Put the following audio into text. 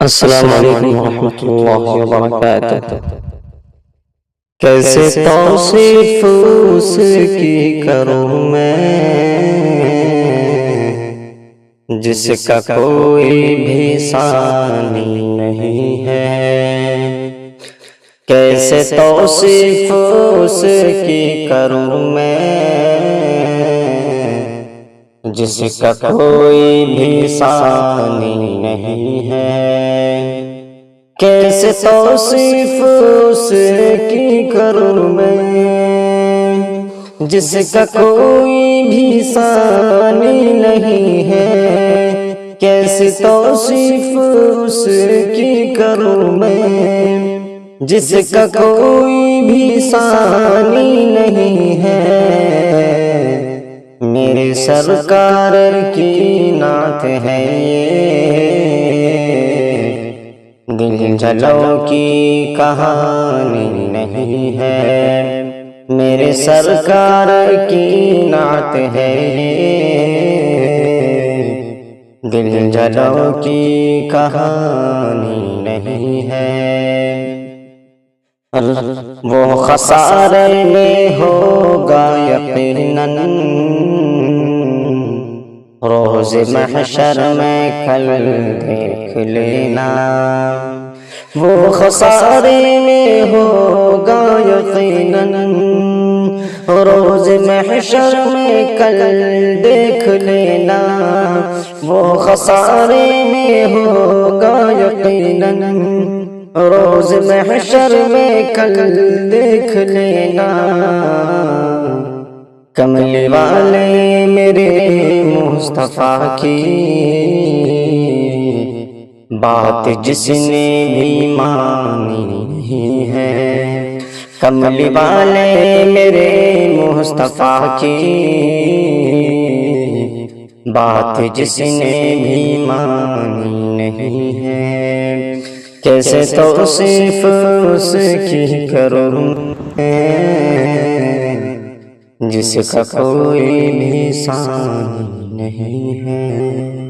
السلام علیکم ورحمۃ اللہ وبرکاتہ۔ کیسے توصیف اس کی کروں میں جس کا کوئی بھی ثانی نہیں ہے۔ کیسے توصیف اس کی کروں میں جس کا کوئی بھی ثانی نہیں ہے۔ کیسے توصیف اس کی کروں میں جس کا کوئی بھی ثانی نہیں ہے۔ کیسے توصیف اس کی کروں میں جس کا کوئی بھی ثانی نہیں ہے۔ میرے سرکار کی نعت ہے یہ، دل جلوں کی کہانی نہیں ہے۔ میرے سرکار کی نعت ہے یہ، دل جلوں کی کہانی نہیں ہے۔ وہ خسارے میں ہوگا یقیناً روز محشر میں کل دیکھ لینا۔ وہ خسارے میں ہوگا یقیناً روز محشر میں کل دیکھ لینا۔ وہ خسارے میں ہوگا یقیناً روز محشر میں کل دیکھ لینا۔ کملی والے میرے مصطفیٰ کی بات جس نے بھی مانی نہیں ہے۔ کملی والے میرے مصطفیٰ کی بات جس نے بھی مانی نہیں ہے۔ کیسے توصیف اس کی کروں جس کا کوئی بھی ثانی نہیں ہے۔